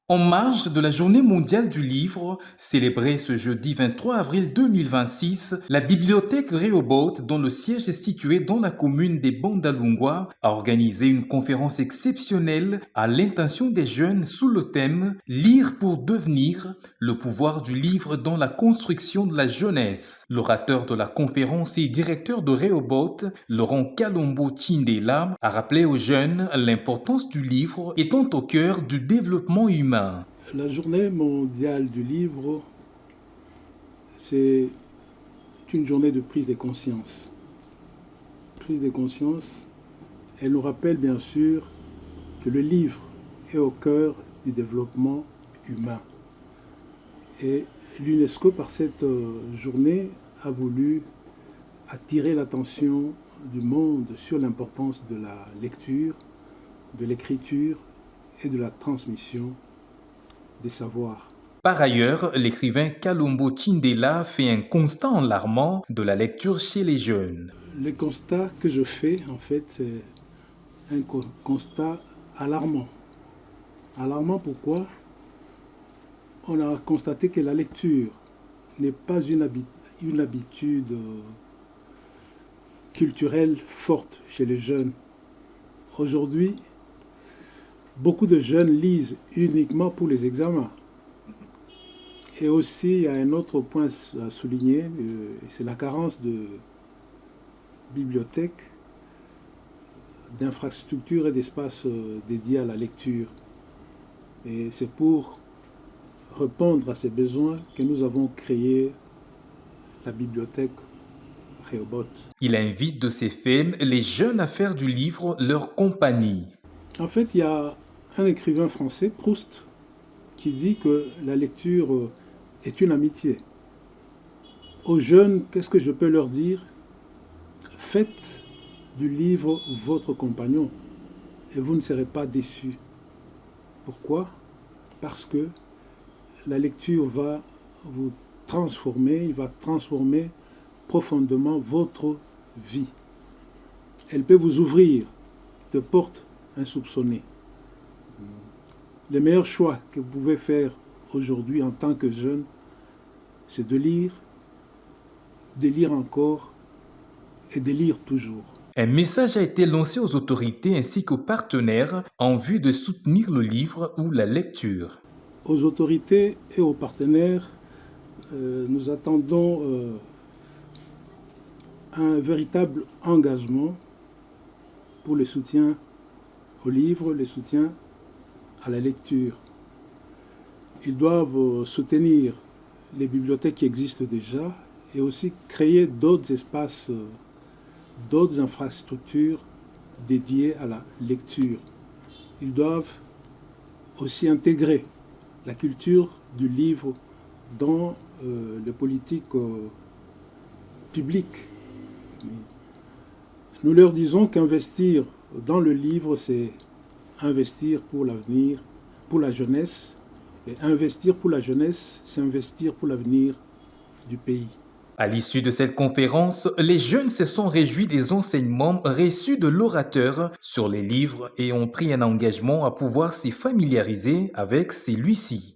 En marge de la Journée mondiale du livre, célébrée ce jeudi 23 avril 2026, la bibliothèque Rehoboth, dont le siège est situé dans la commune des Bandalungwa, a organisé une conférence exceptionnelle à l'intention des jeunes sous le thème Lire pour devenir, le pouvoir du livre dans la construction de la jeunesse. L'orateur de la conférence et directeur de Rehoboth, Laurent Kalombo Tshindela, a rappelé aux jeunes l'importance du livre étant au cœur du développement humain. La journée mondiale du livre, c'est une journée de prise de conscience. Prise de conscience, elle nous rappelle bien sûr que le livre est au cœur du développement humain. Et l'UNESCO, par cette journée, a voulu attirer l'attention du monde sur l'importance de la lecture, de l'écriture et de la transmission des savoirs. Par ailleurs, l'écrivain Kalombo Tshindela fait un constat alarmant de la lecture chez les jeunes. Le constat que je fais, en fait, c'est un constat alarmant. Alarmant pourquoi? On a constaté que la lecture n'est pas une habitude culturelle forte chez les jeunes. Aujourd'hui, beaucoup de jeunes lisent uniquement pour les examens. Et aussi, il y a un autre point à souligner, c'est la carence de bibliothèques, d'infrastructures et d'espaces dédiés à la lecture. Et c'est pour répondre à ces besoins que nous avons créé la bibliothèque Rehoboth. Il invite de ces faits les jeunes à faire du livre leur compagnie. En fait, il y a un écrivain français, Proust, qui dit que la lecture est une amitié. Aux jeunes, qu'est-ce que je peux leur dire? Faites du livre votre compagnon et vous ne serez pas déçus. Pourquoi? Parce que la lecture va vous transformer, il va transformer profondément votre vie. Elle peut vous ouvrir de portes insoupçonnées. Le meilleur choix que vous pouvez faire aujourd'hui en tant que jeune, c'est de lire encore et de lire toujours. Un message a été lancé aux autorités ainsi qu'aux partenaires en vue de soutenir le livre ou la lecture. Aux autorités et aux partenaires, nous attendons un véritable engagement pour le soutien au livre, le soutien à la lecture. Ils doivent soutenir les bibliothèques qui existent déjà et aussi créer d'autres espaces, d'autres infrastructures dédiées à la lecture. Ils doivent aussi intégrer la culture du livre dans les politiques publiques. Nous leur disons qu'investir dans le livre, c'est investir pour l'avenir, pour la jeunesse. Et investir pour la jeunesse, c'est investir pour l'avenir du pays. À l'issue de cette conférence, les jeunes se sont réjouis des enseignements reçus de l'orateur sur les livres et ont pris un engagement à pouvoir s'y familiariser avec celui-ci.